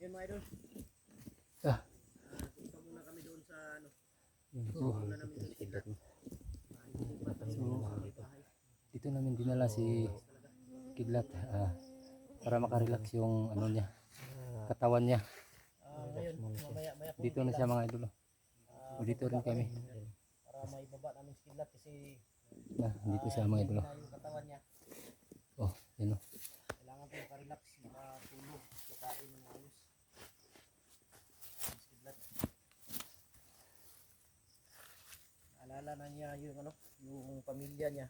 yun mga idol. Ah. Punta muna kami doon sa ano. Muna namin doon sa dito namin dinala si Kidlat para makarelax yung ano niya, katawan niya. Ngayon, maya Dito na siya mga idol. Dito rin kami. para maibaba namin si Kidlat kasi Dito siya mga idol. yung katawan niya. Oh, yun o. Kailangan ko makarelax, makatulog, kakain ng ayos. Si Kidlat. Naalala na niya yung ano, yung pamilya niya.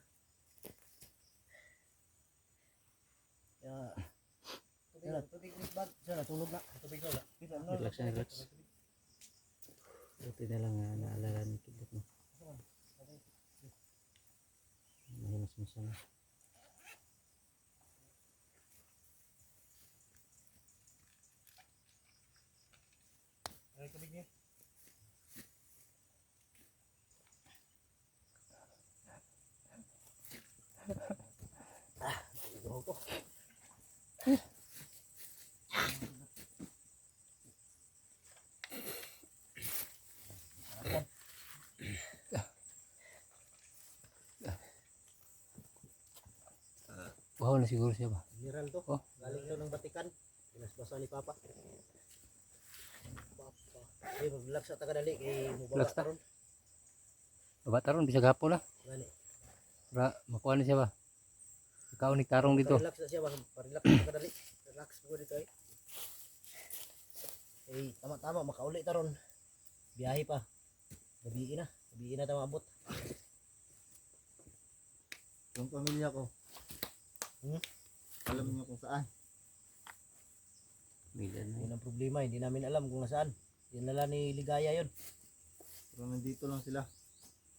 Tubig bag. Sana tulog na. Tubig na. Relax na relax. Buti na lang naalala ni Kidlat mo. Mahimas na. Ay, tubig niya. Tulog ko. Wow na siguro siya ba? Mineral to. Oh. Galing to ng Batikan. Pinasbasa ni Papa. Ay, mag-relax sa tagadali kay mubaba Relax ta? karon. Baba taron, bisa gapon na. Gani. Para makuha na siya ba? Ikaw ni tarong dito. Relax na siya ba? Pa-relax sa tagadali. Relax po dito eh. Eh, tama-tama makauli taron. Biyahe pa. Gabi na tayo maabot. Yung pamilya ko. Alam niyo kung saan. Yun ang problema, hindi namin alam kung nasaan. Dinala ni Ligaya yun. Pero nandito lang sila.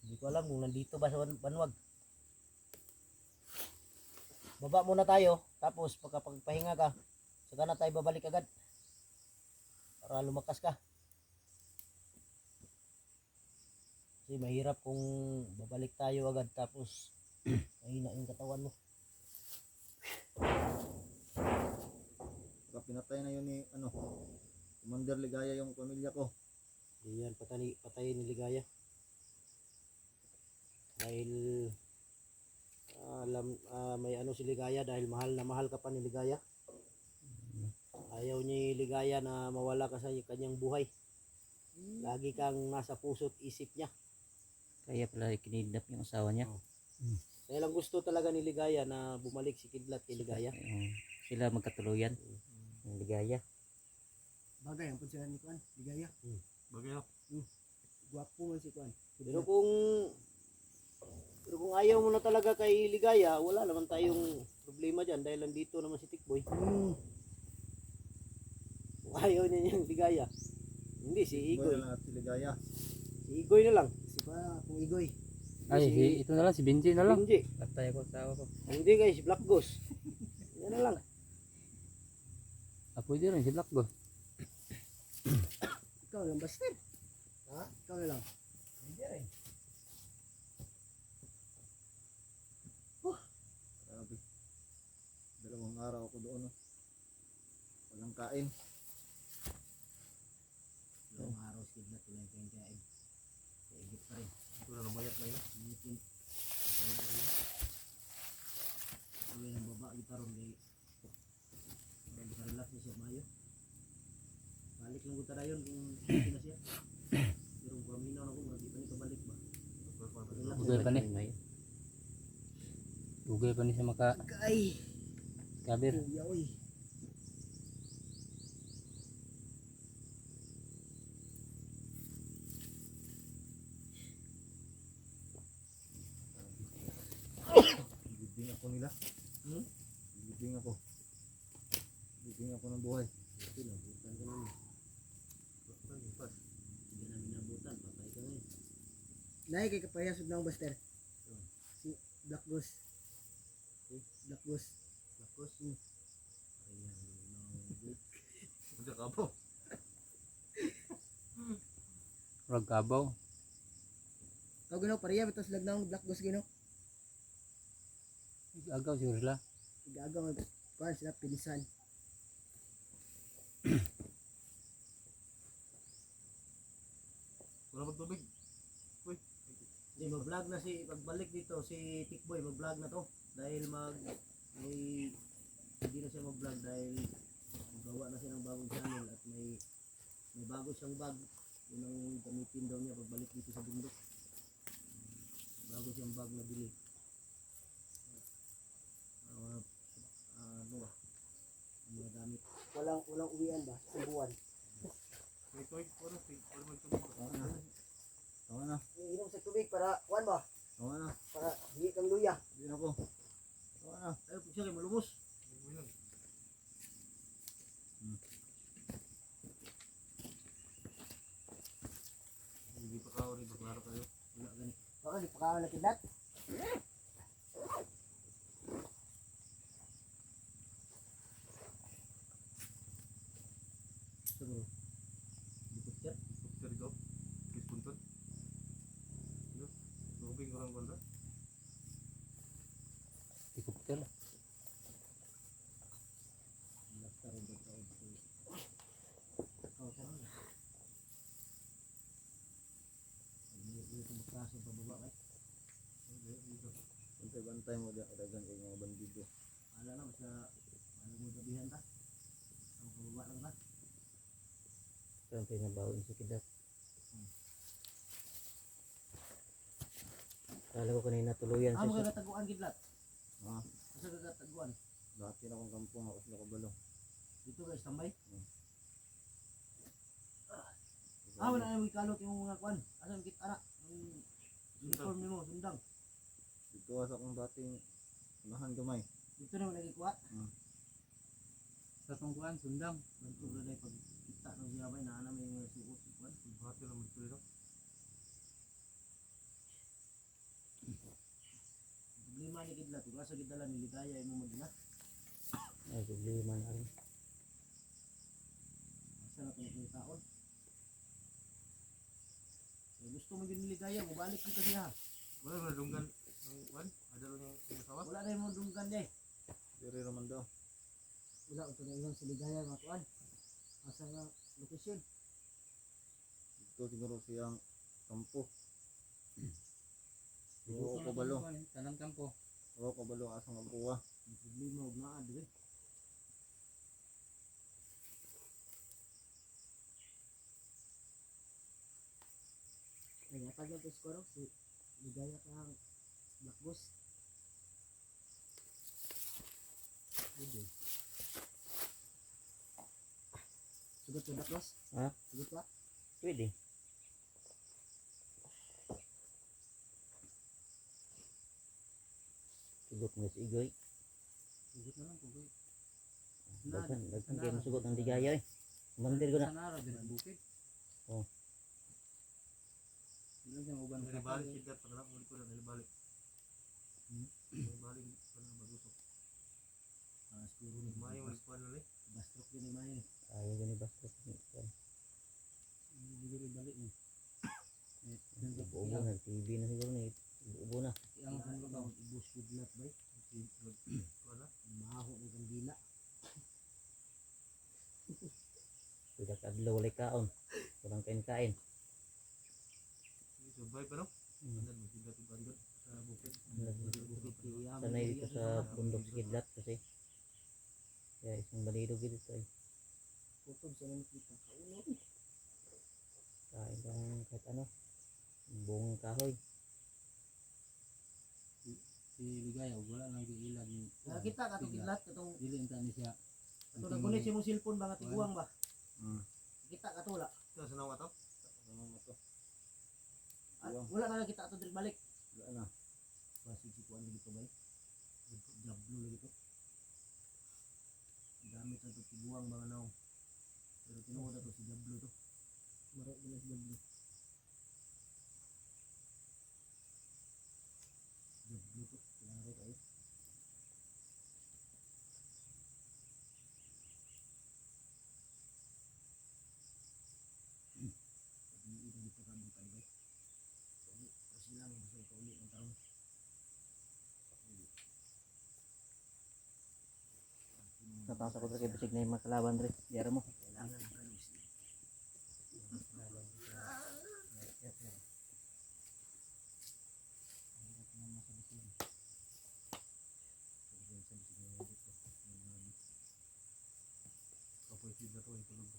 Hindi ko alam kung nandito ba sa Banwag. Baba muna tayo, tapos pagpahinga ka, saka na tayo babalik agad. Para lumakas ka. Kasi mahirap kung babalik tayo agad tapos mahina yung katawan mo. Saka pinatay na yun ni Commander Ligaya yung pamilya ko. Hindi yan patay ni Ligaya. Dahil may ano si Ligaya dahil mahal na mahal ka pa ni Ligaya. Ayaw niya Ligaya na mawala ka sa kanyang buhay. Lagi kang nasa puso't isip niya. Kaya pala kinidnap yung asawa niya. Kaya lang gusto talaga ni Ligaya na bumalik si Kidlat kay Ligaya. Sila magkatuluyan. Yung Ligaya. Bagay ang sila ni Kuan, Ligaya. Bagay ako. Gwapo man si Kuan. Pero kung ayaw mo na talaga kay Ligaya, wala naman tayong problema dyan dahil nandito naman si Tikboy. Kung ayaw niya yung Ligaya, hindi si Igoy Igoy. na lang at si Ligaya. Si Igoy na lang. Si pa kung Igoy. Ay, ito na lang, si Benji na lang. Hindi. Patay ko asawa ko. Hindi guys, si Black Ghost. Yan na lang. Pwede rin si Black Gold. Ikaw lang basta. Ha? Ikaw na lang. Hindi rin. Grabe. 2 araw ako doon. Walang kain. Yung araw si Kidlat wala yung kain. Kaigit pa rin. Ito na namayat na yun. Uwi ng baba, gitarong day. Parang makarelax na siya mayo. Balik lang ko tara yun kung hindi na siya. Pero kung paminaw na ko, hindi pa niya kabalik ba? Relax Dugay pa ni. May Dugay pa ni siya maka Ay, kabir. kuya oy. Bibing ako nila. Bibing ako. Bibing ako ng buhay. Ito, nabutan ka namin. Hindi namin nabutan, patay ka ngayon. Nay kay kapayas ug nang Buster. Si Black Ghost. Black Ghost. Lakos. Ayan, no. Magkakapo. Ragabaw. Kau ginaw pareya bitos lagnang Black Ghost ginaw. Agaw siguro sila. Gagaw Kuan sila pilisan. mag-vlog na pagbalik dito si Tikboy, mag-vlog na to dahil may hindi na siya mag-vlog dahil magawa na siya ng bagong channel at may bago siyang bag. Yun ang gamitin daw niya pagbalik dito sa bundok. Bago siyang bag na bili. Ano ba? Ang mga gamit. Walang uwian ba? Subuan. Tama na. Iinom sa tubig para, kuan ba? Tama na. Para hindi kang luya. Hindi na po. Tama na. Ay, siya kay malumos. Hindi pa kao rin, baklaro kayo. Wala gani. Baka di pa ka nakidlat. Siguro. Dipikir. Picture ikaw, kis puntot. Ano? Lubing orang kontra. Helicopter. Laktar rin dito. Oh, sarang na. Hindi ito magkasong pababa kay. Bantay-bantay mo dyan. Kadagan kayo mga bandido. Ala na, basta alam mo gabihan ta. Ang pababa lang ka. Ito ang pinabawin si Kidlat. Kala ko kanina tuluyan Amo siya ka sa... kataguan gidlat. Ha? Asa ka kataguan? Dati na akong kampong. Ako sila kabalo. Dito guys, tambay. Wala na yung ikalot yung mga kwan. Asa kita na? Ang uniform nimo, sundang. Dito sa akong dating unahan gamay. Dito na mo nagikuha. Sa tungkuan, sundang. Bantog na dahil pag kita ng siyabay na alam yung mga suot. Kwan. Hati lang magtuloy. Problema ni Kidlat. Kung asa gidala niligaya yung magina. Ay, problema na rin. Asa na ito ng taon. Kaya gusto mo yung niligaya, mabalik dito siya. Wala na dunggan ng wan. Ada lang yung asawa. Wala na yung mga dunggan eh. Diri naman daw. Wala ito na ilang siligaya mga kuan. Asa nga lokasyon. Dito siguro siyang kampo. Oo, kabalo. Tanang kampo. Oo, kabalo. Asang magkuha. May problema huwag na ado eh. Ay, natag na ito siguro. Si ligaya ka ang Black Ghost. Sugot ka Black Ghost? Ha? Sugot ka? Pwede. Sugot nga si Igoy. Sugot na lang kung Daghan kayo masugot ng ligaya eh. Mandir ko na. Sanara, din ang bukid. Oh. Ilan siyang uban ng Nilibalik Kidlat. Pag lang ulit ko na nilibalik. Nilibalik pa na magusok. siguro ni Mayo mas kuhan na Bastrok din ni Mayo. Ayaw gani ba? Hindi ko rin balik mo. Ubo na. TV na siguro na. Ubo na. Ang kung ba ibus Kidlat ba? kuhan na. Maho ng kandila. Sudah kadlaw walay kaon. Kurang kain-kain. Survive pa no? Ano mo Kidlat yung bandot sa bukid. Sanay dito sa bundok si Kidlat kasi kaya isang balido gitu tayo. Putog sa nang kita. Kauno. Kain lang kahit ano. Buong kahoy. Si Ligaya, wala nang giilag ni. Nakita ka to Kidlat katong Dili inta ni siya. katong nagunit si mong cellphone ba nga tiguang ba? Kita ka to wala. Ito sa nawa to? Ano mo to? Wala na lang kita ato diri balik. Wala na. Basig si kuan dito ba? Jablo lagi to. Gamit ang tiguang mga naong. Pero tinuod na to si Jablo to. Maro gilas Jablo. Jablo to. Klaro kayo. Pag-iiba dito ka mo kanibay. Kauli. Kasi lang gusto ko kauli ng taon. Natasa ko kay bisig na yung mga kalaban rin. Diara mo. Kailangan ng kalusi. Kita to ito lang.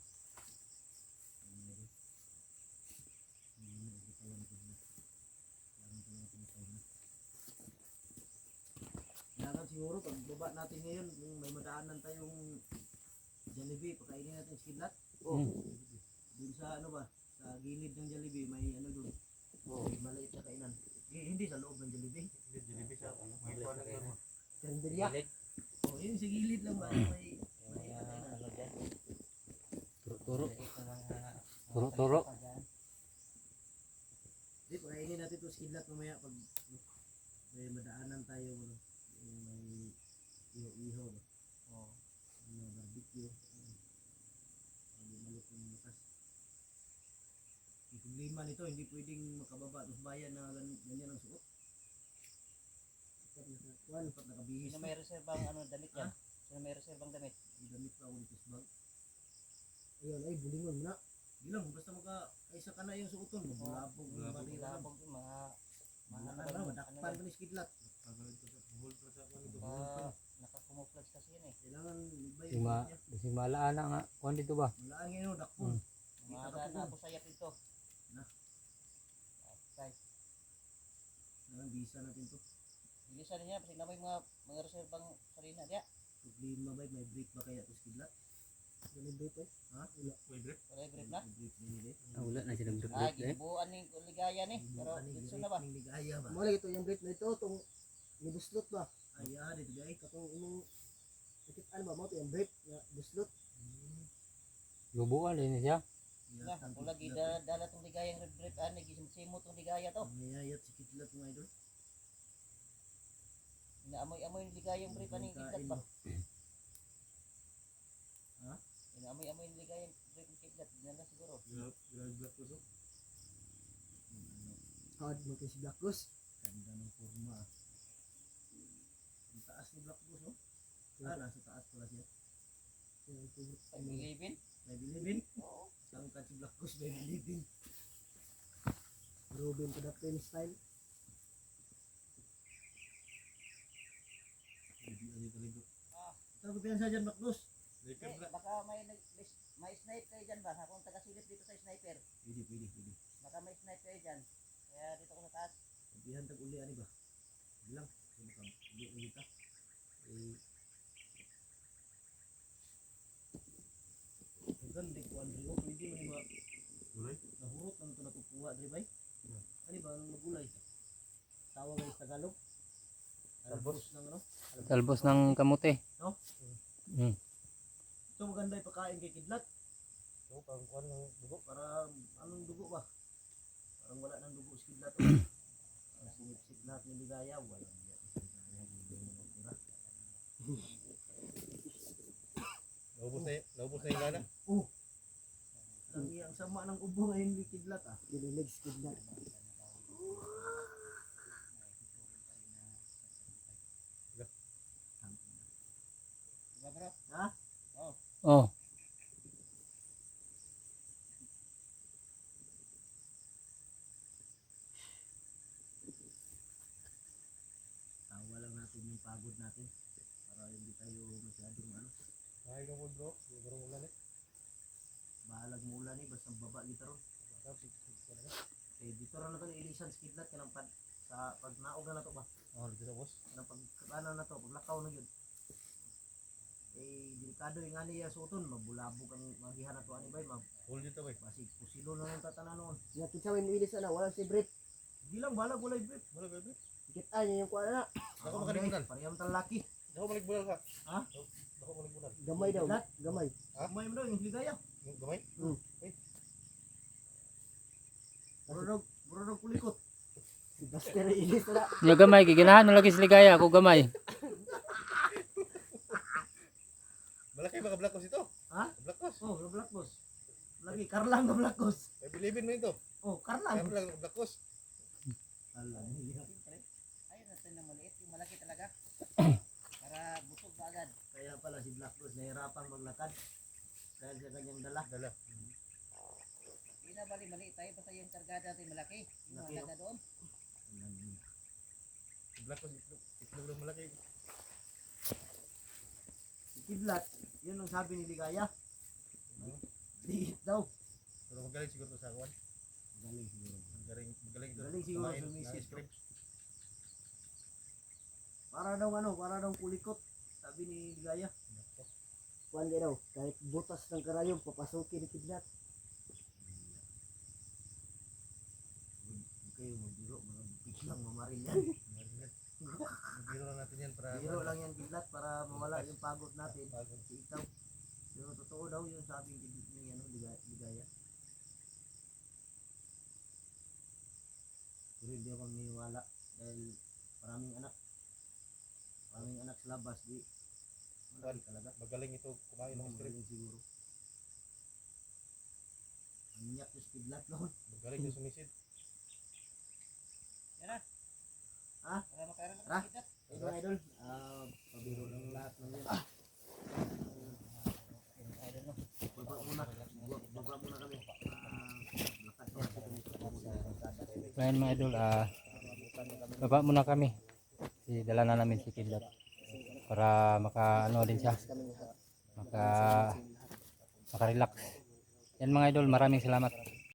Kailangan siguro pag baba natin ngayon, kung may madaanan tayong Jollibee, pakainin natin skidlat. Dun sa ano ba, sa gilid ng Jollibee, may ano dun. May maliit na kainan. Hindi sa loob ng Jollibee. Hindi Jollibee siya. May kuwan lang doon. Karinderya. Oh, yun sa gilid lang ba, may kainan. Ano dyan? Turo-turo. Ito mga Turo-turo. Hindi, pakainin natin to skidlat mamaya pag may madaanan tayo, ano, yung may iho-iho ba. Oh. Ano, barbecue. Hindi malit yung lakas. Yung problema nito, hindi pwedeng makababa sa bayan na ganyan ang suot. Dapat nakabihis. Sino may reserbang ano damit yan? Sino may reserbang damit? Yung damit pa akong bag. Ayun, ay, bulingon mo na. Hindi lang, basta maka-isa ka na yung suoton mo. Bulabog yung bali. Labog yung mga Mga ano, madakpan ko ni skidlat. Tagalog to sa buhol pa sa kanito. nakakumuflage kasi yan eh. Kailangan iba Si yung ma suot niya. si malaan na nga. Kuan dito ba? Malaan ngayon, dakpon. Mga na ako sayap ito. Na. Okay. Kailangan visa natin to. Bilisan niya kasi na may mga reserbang sarina diya. Problema ba, may break ba kaya to skidlat? Ganun break eh. May break. Wala yung brief na. May break din eh. Wala na silang Ay, gibuan ni ligaya ni. Pero dito na ba? Yung ligaya ba? Mali ito yung break na ito, itong nibuslot ba? Ay, dito guys. Katong imong ano ba mo ito yung break na buslot. Lubuan din siya. Wala, ako lagi dala tong ligayang brief ani gisimsimo tong ligaya to. Ang niyayat si Kidlat mga idol. Inaamoy-amoy yung ligayang brief ani kidlat ba? Ha? Inaamoy-amoy yung ligayang brief ng kidlat. Diyan na siguro. Grabe black to so. Hard mo ito si Black Goose. Ganda ng forma. Ang taas ni Black Goose, oh. Nasa taas pala siya. Ay, bilibin. May bilibin. Oo. Tangkad si Black Goose, may bilibin. Robin to the film style. Hindi ani talaga. Ito ko pinansa dyan, Black Goose. Likan Eh, na. baka may snipe kayo dyan ba? Akong taga-silip dito sa sniper. Pwede. Baka may snipe kayo dyan. Kaya dito ko sa taas. Sabihan tag uli, ano ba? Bilang. Kung uli ulit ka. Eh. Ang ganda ko, Andrew. Pwede mo ba? Gulay. Nahurot lang ito natupuha, Andrew ba? Ano ba? Anong nagulay? Tawag ay Tagalog? Talbos ng ano? Talbos ng kamote. No? Mm. Ito maganda yung pagkain kay Kidlat. So pang kuan ng dugo. Para anong dugo ba? Parang wala nang dugo si Kidlat. Ang sinipsip lahat ng ligaya. Walang yan. Naubos na yung lana. Ang sama ng ubo ngayon ni Kidlat ah. Dililig skid na. Diba bro? Ha? Oh, Tawa lang natin yung pagod natin. Para hindi tayo masyadong ano. Ay ka mo bro. Yung ulan eh. Bahalag mo ulan eh. Basta baba dito ron. Eh dito ron na to ni Elisan si Kidlat. Kanang sa pag naog na to ba? Oh, dito sa boss. Kanang pagkakanan na to. Paglakaw na yun. Eh delikado yung ani ya suton. Mabulabog ang magihan na to ani bay. Hold dito bay. Basig kusilo na yung tatanan noon. Sinatid sa may milis na wala si break. Di lang balag walay brief. Wala ba? Kita niya yung kuha na. Ako makalimutan. Pareham tal laki. Ako maligbulan ka. Ha? Ako maligbulan. Gamay daw. Kidlat? Gamay. Kumay mo daw yung ligaya. Gamay. Burog kulikot. Si Buster ilis na. nya gamay giginahan mo lagi sa ligaya ako gamay. Malaki ba ka black ito? Ha? Black boss. Oh, yung black boss. Lagi karlang na black boss. May bilibin mo ito. Oh, karlang. Kaya lang black boss. Alam niya. Ayun natin na maliit. Yung malaki talaga. Para busog ka agad. Kaya pala si Black Boss nahirapan maglakad dahil sa kanyang dala. Dala. Hindi na maliit tayo. Basta yung kargada natin malaki. Yung Malaki, malaki doon. Alam niya. Black boss itlog lang malaki. Si Kidlat, yun ang sabi ni Ligaya. Liit daw. Pero magaling siguro to sa kuwan. Galing siguro. Magaling ito. Galing siguro kumain sa ng misis. ice cream. Para daw kulikot. Sabi ni Ligaya. Kuan din daw, kahit butas ng karayom, papasukin ni Kidlat. Huwag kayo magbiro, mga biglang mamaril yan. Biro lang natin yan para Biro lang yan Kidlat para mawala yung pagod natin. Pagod. Si ikaw. Pero totoo daw yung sabi ni Ligaya. Pero hindi ako niniwala dahil maraming anak sa labas di malaki talaga. magaling ito kumain ng ice cream. Magaling siguro. Anyak yung Kidlat noon. Magaling ito sumisid. Idol, idol. Pabiro lang lahat ng yan. Baba muna. Baba muna kami. Lakad pa kami sa Ngayon mga idol, baba muna kami. Dala na namin si Kidlat para maka-ano din siya. Maka-relax. Yan mga idol, maraming salamat.